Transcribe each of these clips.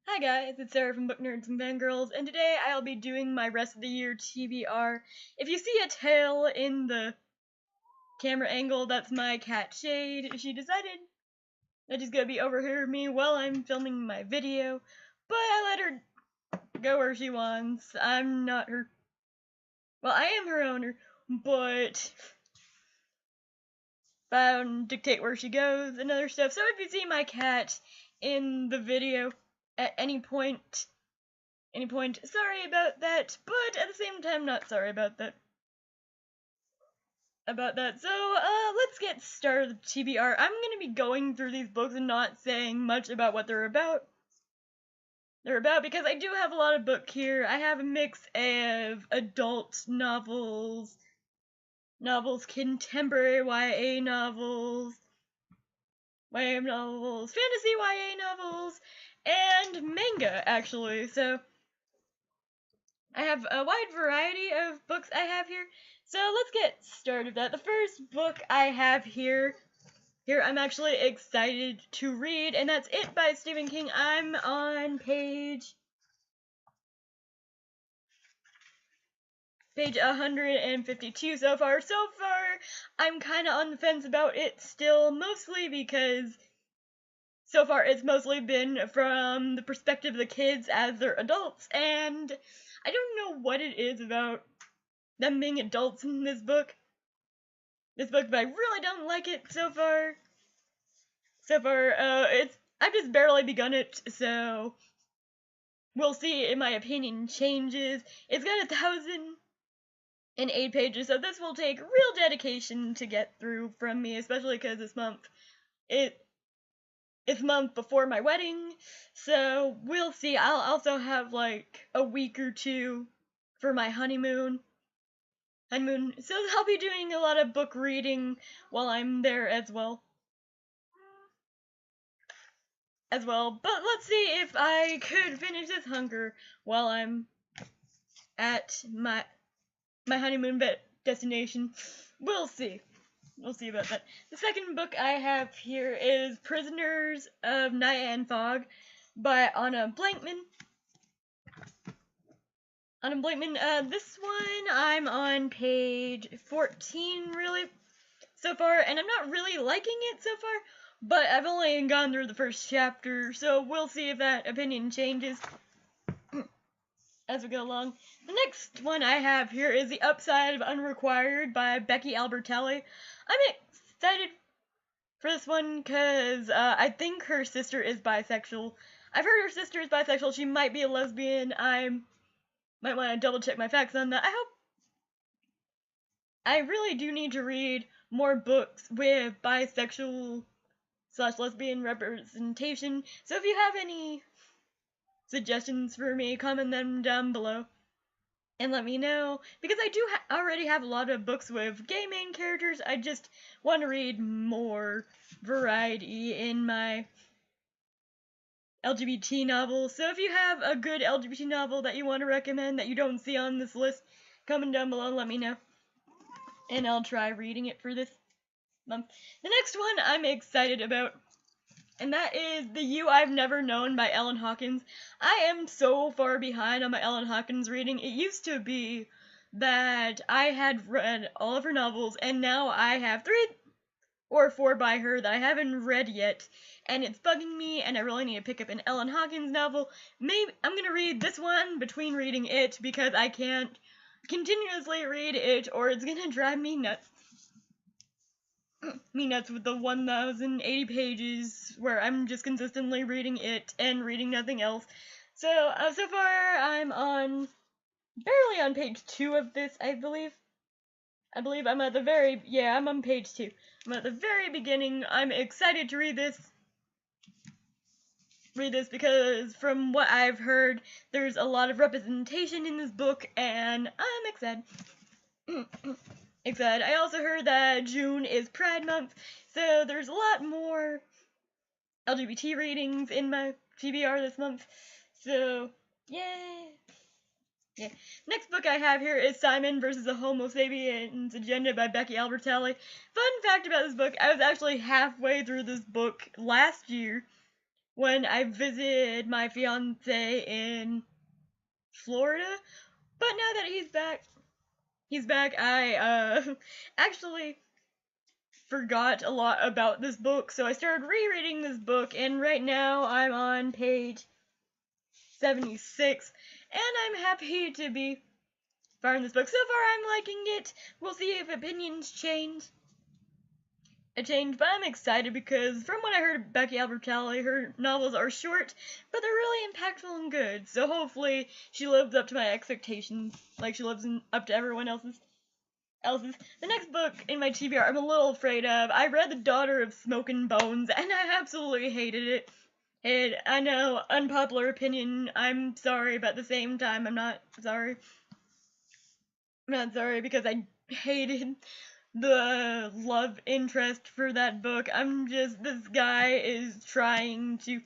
Hi guys, it's Sarah from Book Nerds and Fangirls, and today I'll be doing my rest of the year TBR. If you see a tail in the camera angle, that's my cat Shade. She decided that she's gonna be over here with me while I'm filming my video, but I let her go where she wants. I'm not her. Well, I am her owner, but I don't dictate where she goes and other stuff. So if you see my cat in the video at any point, sorry about that, but at the same time, not sorry about that. So, let's get started with TBR. I'm gonna be going through these books and not saying much about what they're about. Because I do have a lot of book here. I have a mix of adult novels, contemporary YA novels, fantasy YA novels, and manga, actually. So, I have a wide variety of books I have here, so let's get started with that. The first book I have here I'm actually excited to read, and that's It by Stephen King. I'm on page 152 so far. I'm kind of on the fence about it still, mostly because so far it's mostly been from the perspective of the kids as they're adults, and I don't know what it is about them being adults in this book. But I really don't like it so far. I've just barely begun it, so we'll see if my opinion changes. It's got 1,008 pages, so this will take real dedication to get through from me, especially because this month, it's the month before my wedding, so we'll see. I'll also have like a week or two for my honeymoon. So I'll be doing a lot of book reading while I'm there as well. But let's see if I could finish this hunger while I'm at my honeymoon destination. We'll see. We'll see about that. The second book I have here is Prisoners of Night and Fog by Anna Blankman. This one I'm on page 14 really so far, and I'm not really liking it so far, but I've only gone through the first chapter, so we'll see if that opinion changes as we go along. The next one I have here is The Upside of Unrequired by Becky Albertelli. I'm excited for this one because I think her sister is bisexual. I've heard her sister is bisexual. She might be a lesbian. I might want to double check my facts on that. I really do need to read more books with bisexual / lesbian representation. So if you have any suggestions for me, comment them down below and let me know, because I do already have a lot of books with gay main characters. I just want to read more variety in my LGBT novels. So if you have a good LGBT novel that you want to recommend that you don't see on this list, comment down below and let me know, and I'll try reading it for this month. The next one I'm excited about, and that is The You I've Never Known by Ellen Hawkins. I am so far behind on my Ellen Hawkins reading. It used to be that I had read all of her novels, and now I have 3 or 4 by her that I haven't read yet, and it's bugging me, and I really need to pick up an Ellen Hawkins novel. Maybe I'm gonna read this one between reading it, because I can't continuously read it, or it's gonna drive me nuts. With the 1,080 pages where I'm just consistently reading it and reading nothing else. So far I'm barely on page 2 of this, I believe. I'm at I'm on page 2. I'm at the very beginning. I'm excited to read this because from what I've heard, there's a lot of representation in this book, and I'm excited. I also heard that June is Pride Month, so there's a lot more LGBT readings in my TBR this month. So, yay! Yeah. Next book I have here is Simon vs. the Homo Sapiens Agenda by Becky Albertelli. Fun fact about this book, I was actually halfway through this book last year when I visited my fiance in Florida. But now that he's back, I actually forgot a lot about this book, so I started rereading this book, and right now I'm on page 76, and I'm happy to be far in this book. So far I'm liking it. We'll see if opinions change. But I'm excited because from what I heard of Becky Albertalli, her novels are short, but they're really impactful and good. So hopefully she lives up to my expectations, like she lives up to everyone else's. The next book in my TBR I'm a little afraid of. I read The Daughter of Smoke and Bones, and I absolutely hated it. And I know, unpopular opinion, I'm sorry, but at the same time, I'm not sorry. I'm not sorry because I hated the love interest for that book. This guy is trying to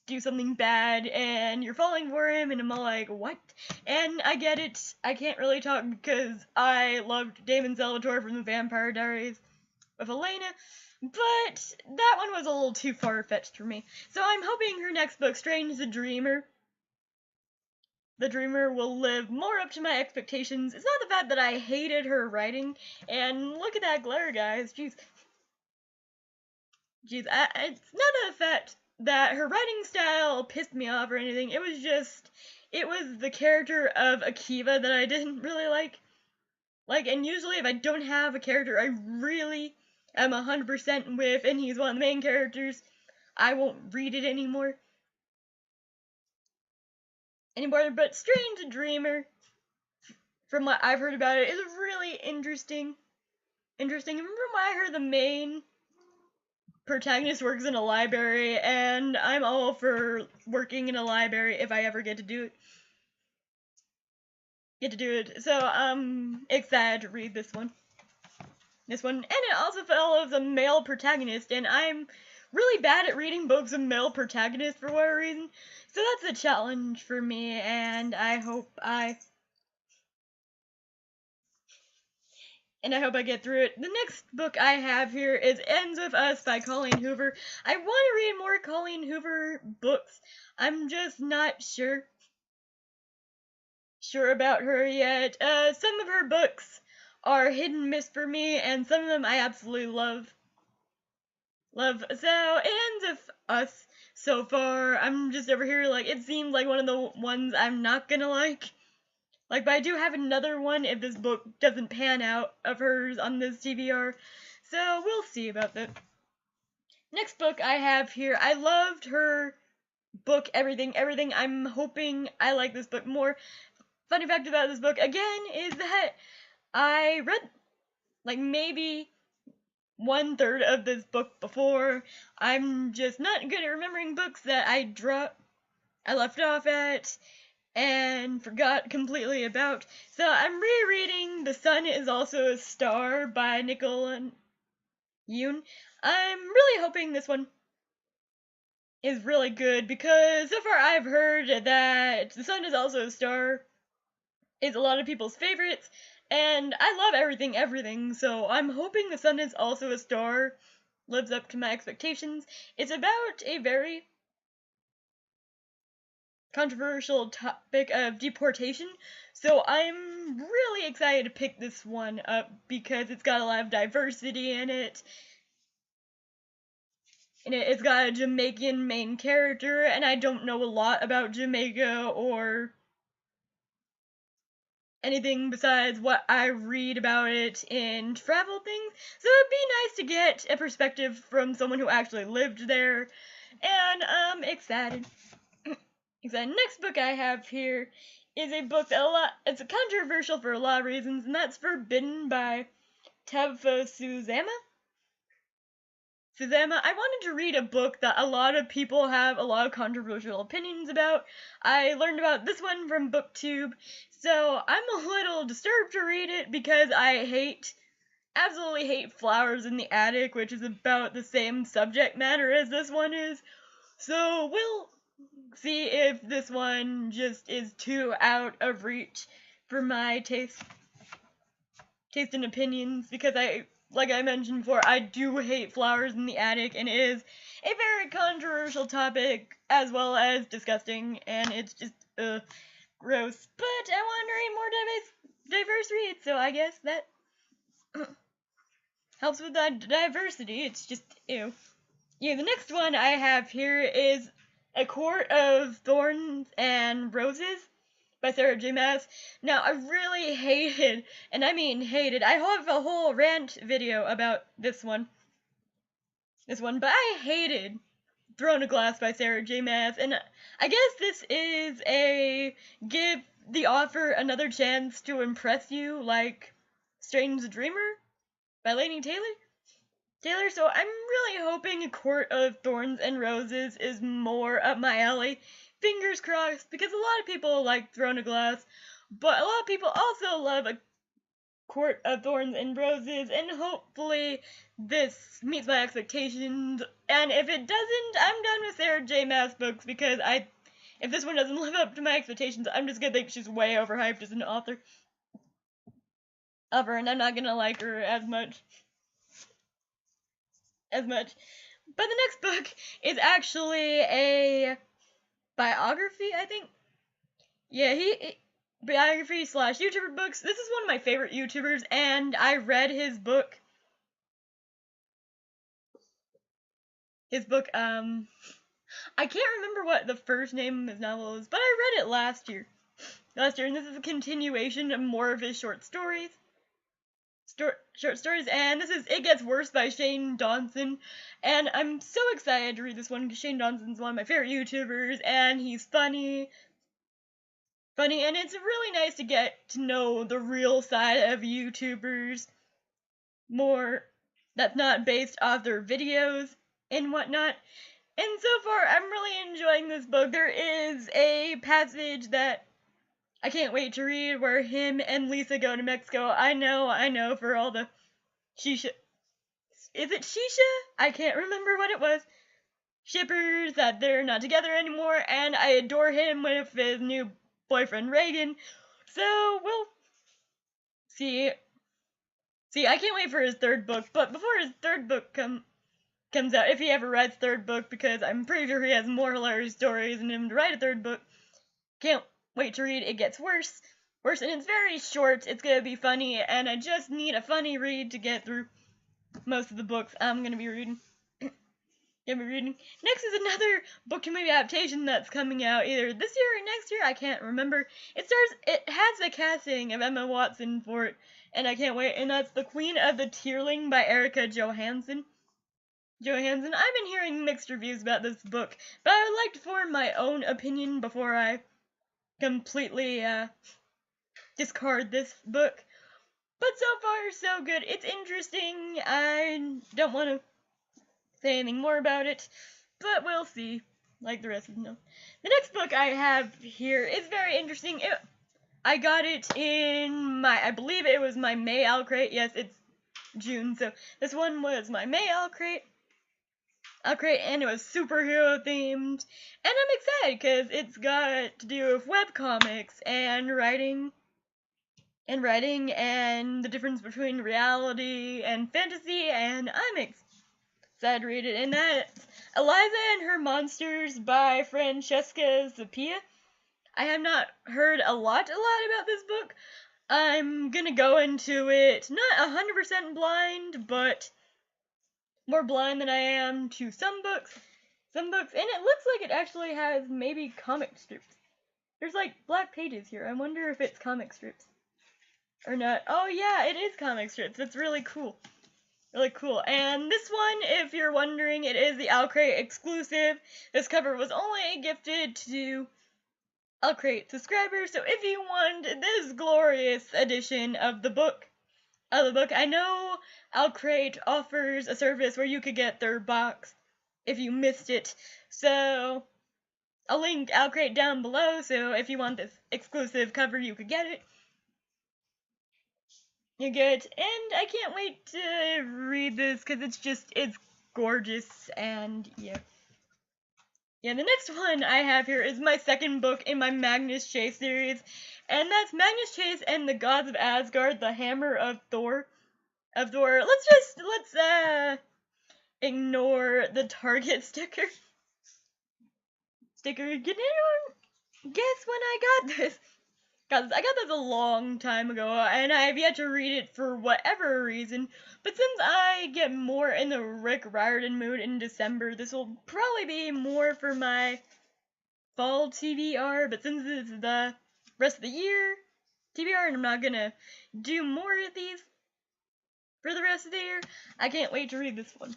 do something bad and you're falling for him, and I'm all like, what? And I get it. I can't really talk because I loved Damon Salvatore from The Vampire Diaries of Elena, but that one was a little too far-fetched for me. So I'm hoping her next book, Strange the Dreamer, will live more up to my expectations. It's not the fact that I hated her writing, and look at that glare, guys. Jeez, it's not the fact that her writing style pissed me off or anything. It was the character of Akiva that I didn't really like. And usually if I don't have a character I really am 100% with, and he's one of the main characters, I won't read it anymore. But Strange Dreamer, from what I've heard about it, is really interesting. And from what I heard, the main protagonist works in a library, and I'm all for working in a library if I ever get to do it. So I'm excited to read this one. And it also follows a male protagonist, and I'm really bad at reading books with male protagonists for whatever reason. So that's a challenge for me, and I hope I get through it. The next book I have here is Ends With Us by Colleen Hoover. I want to read more Colleen Hoover books. I'm just not sure about her yet. Some of her books are hit and miss for me, and some of them I absolutely love. So, Ends With Us so far, I'm just over here, it seems like one of the ones I'm not gonna like. But I do have another one if this book doesn't pan out of hers on this TBR. So we'll see about that. Next book I have here, I loved her book, Everything. I'm hoping I like this book more. Funny fact about this book, again, is that I read, maybe 1/3 of this book before. I'm just not good at remembering books that I left off at and forgot completely about. So I'm rereading The Sun Is Also a Star by Nicole Yoon. I'm really hoping this one is really good because so far I've heard that The Sun Is Also a Star is a lot of people's favorites, and I love everything, so I'm hoping The Sun Is Also a Star lives up to my expectations. It's about a very controversial topic of deportation, so I'm really excited to pick this one up because it's got a lot of diversity in it. And it's got a Jamaican main character, and I don't know a lot about Jamaica or anything besides what I read about it in travel things, so it'd be nice to get a perspective from someone who actually lived there, and I'm excited. Next book I have here is a book that it's controversial for a lot of reasons, and that's Forbidden by Tabitha Suzama. I wanted to read a book that a lot of people have a lot of controversial opinions about. I learned about this one from BookTube, so I'm a little disturbed to read it because I absolutely hate Flowers in the Attic, which is about the same subject matter as this one is. So we'll see if this one just is too out of reach for my taste and opinions, because I like I mentioned before, I do hate flowers in the attic, and it is a very controversial topic, as well as disgusting, and it's just, gross. But I want to read more diverse reads, so I guess that helps with that diversity. It's just, ew. Yeah, the next one I have here is A Court of Thorns and Roses by Sarah J. Maas. Now, I really hated, and I mean hated, I have a whole rant video about this one, but I hated Throne of Glass by Sarah J. Maas, and I guess this is a give the author another chance to impress you, like Strange Dreamer by Laini Taylor, so I'm really hoping A Court of Thorns and Roses is more up my alley. Fingers crossed, because a lot of people like Throne of Glass, but a lot of people also love A Court of Thorns and Roses, and hopefully this meets my expectations. And if it doesn't, I'm done with Sarah J. Maas books, because if this one doesn't live up to my expectations, I'm just gonna think she's way overhyped as an author. And I'm not gonna like her as much. But the next book is actually a biography, I think. Yeah, biography / YouTuber books. This is one of my favorite YouTubers, and I read his book. I can't remember what the first name of his novel is, but I read it last year, and this is a continuation of more of his short stories. And this is It Gets Worse by Shane Dawson, and I'm so excited to read this one because Shane Dawson's one of my favorite YouTubers, and he's funny, and it's really nice to get to know the real side of YouTubers more, that's not based off their videos and whatnot. And so far, I'm really enjoying this book. There is a passage that I can't wait to read where him and Lisa go to Mexico. I know, for all the Shisha. Is it Shisha? I can't remember what it was. Shippers, that they're not together anymore, and I adore him with his new boyfriend Reagan. So we'll see. I can't wait for his third book, but before his third book comes out, if he ever writes third book, because I'm pretty sure he has more hilarious stories in him to write a third book. Can't wait to read It Gets Worse, and it's very short. It's gonna be funny, and I just need a funny read to get through most of the books I'm gonna be reading. Next is another book to movie adaptation that's coming out either this year or next year. I can't remember. It has the casting of Emma Watson for it, and I can't wait. And that's The Queen of the Tearling by Erica Johansson. I've been hearing mixed reviews about this book, but I would like to form my own opinion before I completely discard this book. But so far, so good. It's interesting. I don't want to say anything more about it, but we'll see, like the rest of them. The next book I have here is very interesting. I got it in I believe it was my May Owl Crate. Yes, it's June, so this one was my May Owl Crate, and it was superhero themed, and I'm excited because it's got to do with webcomics and writing, and the difference between reality and fantasy, and I'm excited to read it. And that's Eliza and Her Monsters by Francesca Zappia. I have not heard a lot about this book. I'm gonna go into it not 100% blind, but more blind than I am to some books, and it looks like it actually has maybe comic strips. There's like black pages here. I wonder if it's comic strips or not. Oh yeah, it is comic strips. It's really cool. And this one, if you're wondering, it is the Owlcrate exclusive. This cover was only gifted to Owlcrate subscribers, so if you want this glorious edition of the book, I know Owlcrate offers a service where you could get their box if you missed it, so I'll link Owlcrate down below, so if you want this exclusive cover, you could get it. You get, and I can't wait to read this because it's gorgeous, and yeah. The next one I have here is my second book in my Magnus Chase series, and that's Magnus Chase and the Gods of Asgard, The Hammer of Thor. of Thor. Let's ignore the Target sticker. Can anyone guess when I got this? Guys, I got this a long time ago, and I have yet to read it for whatever reason. But since I get more in the Rick Riordan mood in December, this will probably be more for my fall TBR. But since this is the rest of the year TBR, and I'm not gonna do more of these for the rest of the year, I can't wait to read this one.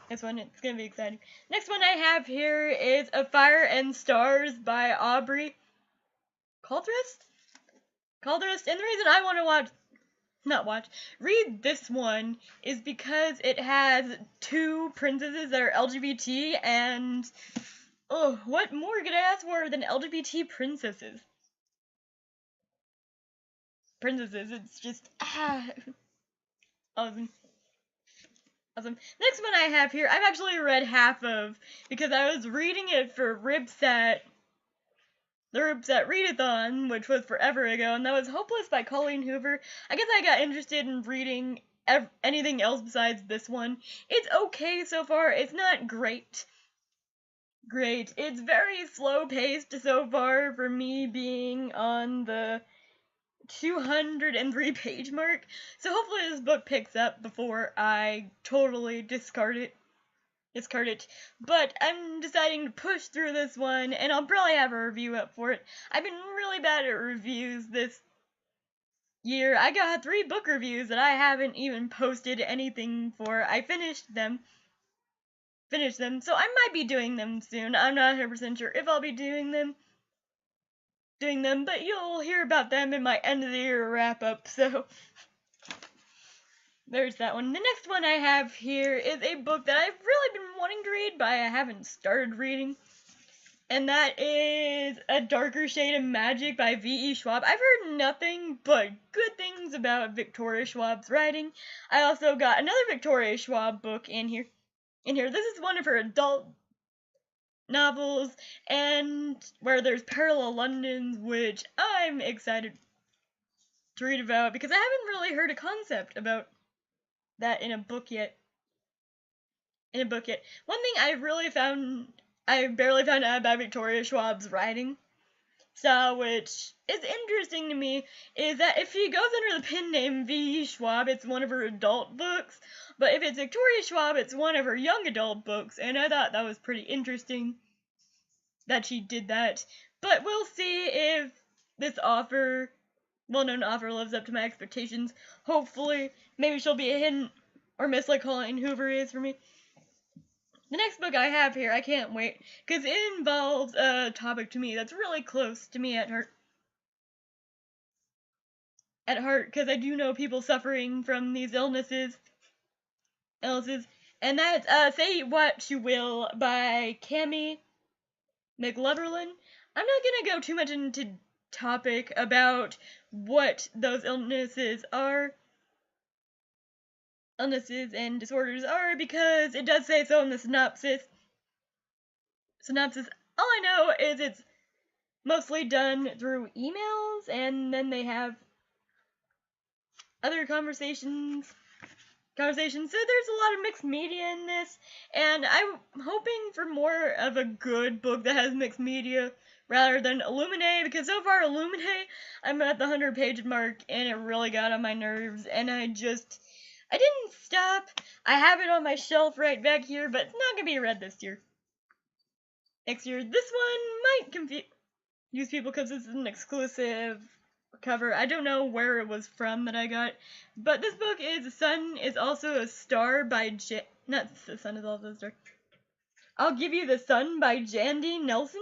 It's gonna be exciting. Next one I have here is A Fire and Stars by Aubrey Caldrest? And the reason I want to read this one is because it has two princesses that are LGBT, and oh, what more could I ask for than LGBT princesses? It's just, awesome. Next one I have here, I've actually read half of, because I was reading it for the Ripset Readathon, which was forever ago, and that was Hopeless by Colleen Hoover. I guess I got interested in reading anything else besides this one. It's okay so far. It's not great. It's very slow paced so far for me being on the 203 page mark. So hopefully this book picks up before I totally discard it. But I'm deciding to push through this one, and I'll probably have a review up for it. I've been really bad at reviews this year. I got 3 book reviews that I haven't even posted anything for. I finished them, so I might be doing them soon. I'm not 100% sure if I'll be doing them, but you'll hear about them in my end of the year wrap up, so there's that one. The next one I have here is a book that I've really been wanting to read, but I haven't started reading. And that is A Darker Shade of Magic by V.E. Schwab. I've heard nothing but good things about Victoria Schwab's writing. I also got another Victoria Schwab book in here. This is one of her adult novels, and where there's Parallel Londons, which I'm excited to read about, because I haven't really heard a concept about that in a book yet. One thing I barely found out about Victoria Schwab's writing style, which is interesting to me, is that if she goes under the pen name V. Schwab, it's one of her adult books, but if it's Victoria Schwab, it's one of her young adult books, and I thought that was pretty interesting that she did that. But we'll see if this well-known author lives up to my expectations. Hopefully, maybe she'll be a hidden or miss like Colleen Hoover is for me. The next book I have here, I can't wait, because it involves a topic to me that's really close to me at heart. Because I do know people suffering from these illnesses. And that's Say What You Will by Cami McLoverlin. I'm not going to go too much into topic about what those illnesses and disorders are, because it does say so in the synopsis. All I know is it's mostly done through emails, and then they have other conversations. So there's a lot of mixed media in this, and I'm hoping for more of a good book that has mixed media rather than Illuminae, because so far Illuminae, I'm at the 100-page mark, and it really got on my nerves, and I didn't stop. I have it on my shelf right back here, but it's not going to be read this year. Next year. This one might confuse people because this is an exclusive cover. I don't know where it was from that I got, but this book is The Sun is Also a Star by not The Sun is Also a Star. I'll Give You the Sun by Jandy Nelson.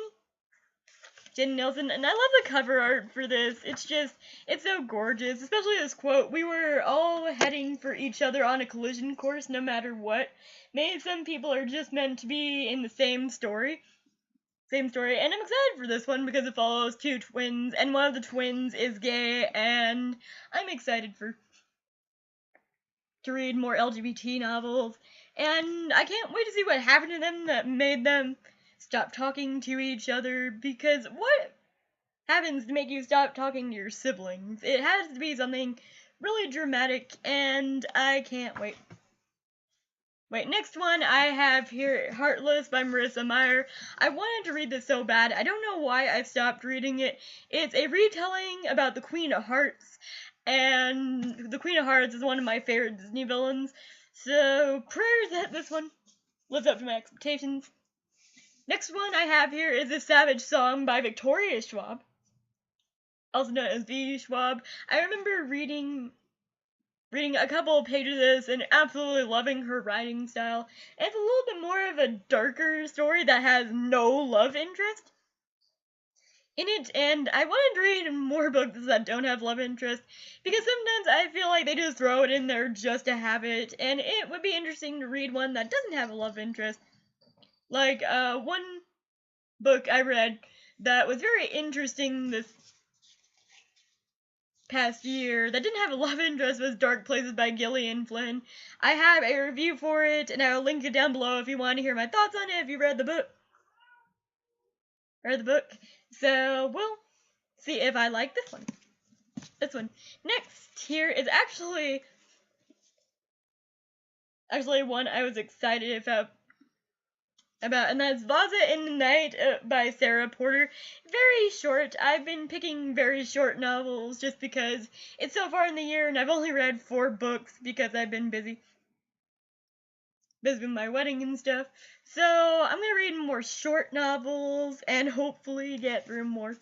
And I love the cover art for this. It's so gorgeous, especially this quote: "We were all heading for each other on a collision course no matter what. Maybe some people are just meant to be in the same story. And I'm excited for this one because it follows 2 twins, and one of the twins is gay, and I'm excited to read more LGBT novels, and I can't wait to see what happened to them that made them stop talking to each other, because what happens to make you stop talking to your siblings? It has to be something really dramatic, and I can't wait. Next one I have here, Heartless by Marissa Meyer. I wanted to read this so bad. I don't know why I stopped reading it. It's a retelling about the Queen of Hearts, and the Queen of Hearts is one of my favorite Disney villains. So, prayers that this one lives up to my expectations. Next one I have here is A Savage Song by Victoria Schwab, also known as V. Schwab. I remember reading a couple of pages of this and absolutely loving her writing style. And it's a little bit more of a darker story that has no love interest in it, and I wanted to read more books that don't have love interest, because sometimes I feel like they just throw it in there just to have it, and it would be interesting to read one that doesn't have a love interest. Like, one book I read that was very interesting this past year that didn't have a love interest was Dark Places by Gillian Flynn. I have a review for it, and I'll link it down below if you want to hear my thoughts on it if you read the book. So we'll see if I like this one. Next here is actually one I was excited about, and that's Vaza in the Night by Sarah Porter. Very short. I've been picking very short novels just because it's so far in the year, and I've only read 4 books because I've been busy with my wedding and stuff. So I'm gonna read more short novels and hopefully get through more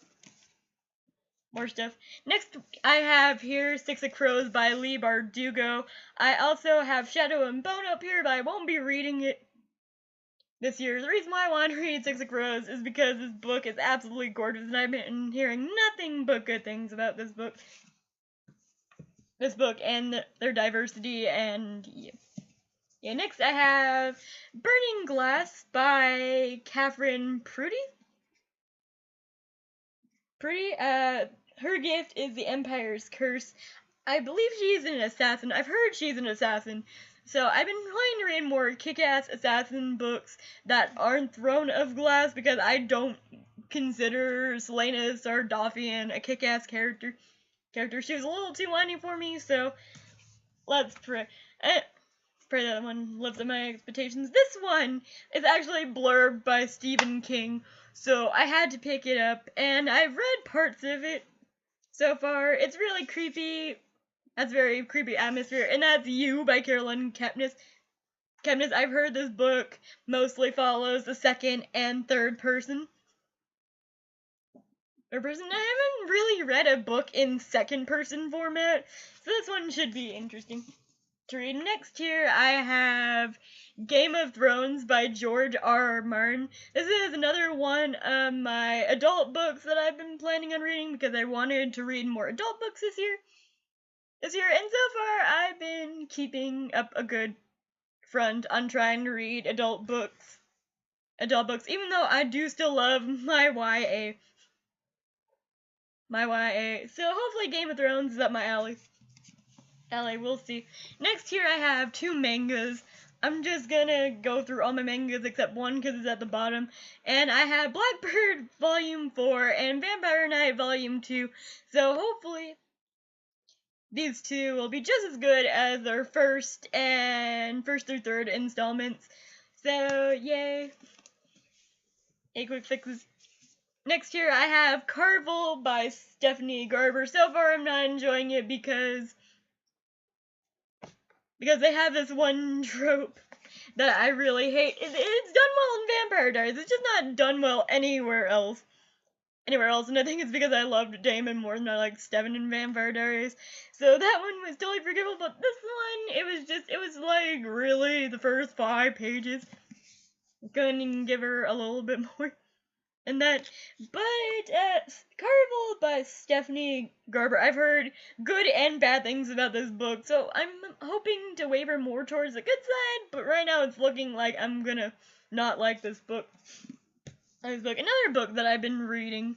stuff. Next, I have here Six of Crows by Leigh Bardugo. I also have Shadow and Bone up here, but I won't be reading it this year. The reason why I want to read Six of Crows is because this book is absolutely gorgeous, and I've been hearing nothing but good things about this book. And their diversity, and yeah. Next I have Burning Glass by Catherine Prudy. Her gift is the Empire's Curse. I believe she's an assassin. I've heard she's an assassin. So I've been trying to read more kick-ass assassin books that aren't Throne of Glass, because I don't consider Selena Sardoffin a kick-ass character. She was a little too whiny for me, so let's pray. Pray that one lives up my expectations. This one is actually blurb by Stephen King, so I had to pick it up, and I've read parts of it so far. It's really creepy. That's very creepy atmosphere, and that's You by Carolyn Kepnes. I've heard this book mostly follows the second and third person. I haven't really read a book in second person format, so this one should be interesting to read. Next here I have Game of Thrones by George R. Martin. This is another one of my adult books that I've been planning on reading because I wanted to read more adult books this year. And so far I've been keeping up a good front on trying to read adult books, even though I do still love my YA. So hopefully Game of Thrones is up my alley. We'll see. Next here I have 2 mangas. I'm just gonna go through all my mangas except one because it's at the bottom. And I have Blackbird Volume 4 and Vampire Knight Volume 2. So hopefully these 2 will be just as good as their first through third installments. So yay. Quick fixes. Next here I have Carvel by Stephanie Garber. So far I'm not enjoying it because they have this one trope that I really hate. It's done well in Vampire Diaries. It's just not done well anywhere else. And I think it's because I loved Damon more than I liked Steven in Vampire Diaries. So that one was totally forgivable, but this one, it was like really the first 5 pages. Couldn't give her a little bit more. And that, but Carnival by Stephanie Garber. I've heard good and bad things about this book, so I'm hoping to waver more towards the good side, but right now it's looking like I'm gonna not like this book. Another book that I've been reading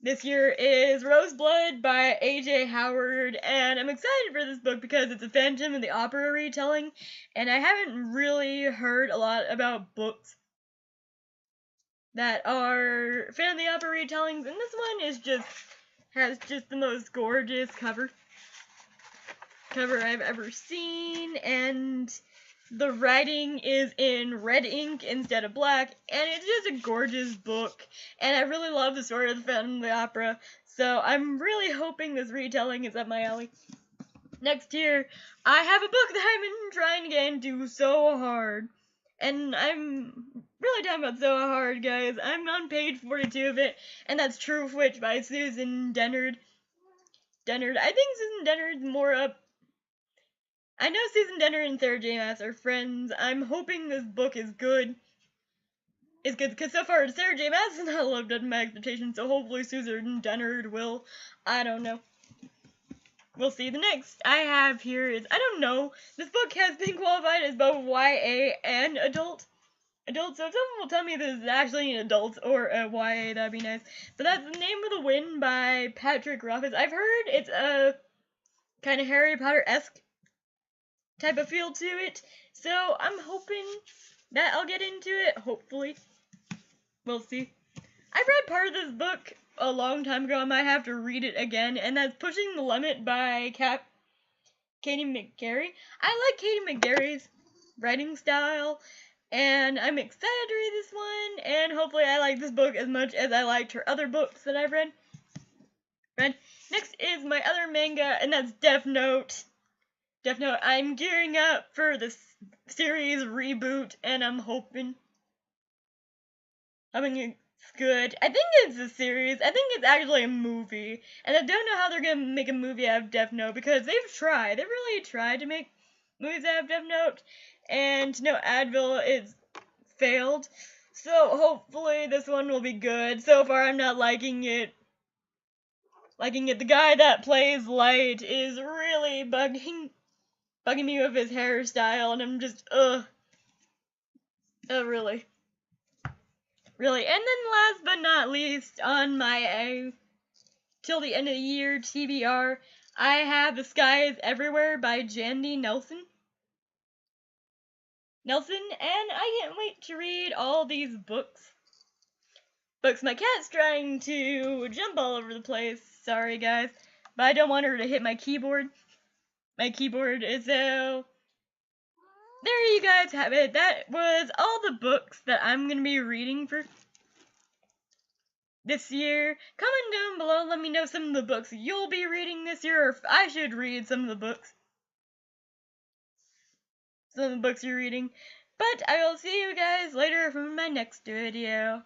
this year is Roseblood by A.J. Howard, and I'm excited for this book because it's a Phantom of the Opera retelling, and I haven't really heard a lot about books that are Phantom of the Opera retellings, and this one has just the most gorgeous cover. cover I've ever seen, and the writing is in red ink instead of black, and it's just a gorgeous book, and I really love the story of the Phantom of the Opera, so I'm really hoping this retelling is up my alley. Next year, I have a book that I've been trying to get into so hard, and I'm really talking about so hard, guys. I'm on page 42 of it, and that's True Witch by Susan Dennard. I think Susan Dennard's more up. I know Susan Dennard and Sarah J. Maas are friends. I'm hoping this book is good. It's good, because so far Sarah J. Maas has not lived up to my expectations, so hopefully Susan Dennard will. I don't know. We'll see. The next I have here is, I don't know, this book has been qualified as both YA and adult. So if someone will tell me this is actually an adult or a YA, that'd be nice. But that's The Name of the Wind by Patrick Rothfuss. I've heard it's a kind of Harry Potter-esque type of feel to it, so I'm hoping that I'll get into it, hopefully. We'll see. I read part of this book a long time ago. I might have to read it again, and that's Pushing the Limit by Katie McGarry. I like Katie McGarry's writing style, and I'm excited to read this one, and hopefully I like this book as much as I liked her other books that I've read. Next is my other manga, and that's Death Note. I'm gearing up for the series reboot, and I'm hoping it's good. I think it's a series. I think it's actually a movie, and I don't know how they're gonna make a movie out of Death Note, because they've really tried to make movies out of Death Note, and no, Advil is failed. So hopefully this one will be good. So far I'm not liking it. The guy that plays Light is really bugging me with his hairstyle, and I'm just, really. And then last but not least, on my till the end of the year TBR, I have The Sky is Everywhere by Jandy Nelson. And I can't wait to read all these books. My cat's trying to jump all over the place. Sorry, guys. But I don't want her to hit my keyboard. So there you guys have it. That was all the books that I'm going to be reading for this year. Comment down below, let me know some of the books you'll be reading this year, or if I should read some of the books. You're reading. But I will see you guys later for my next video.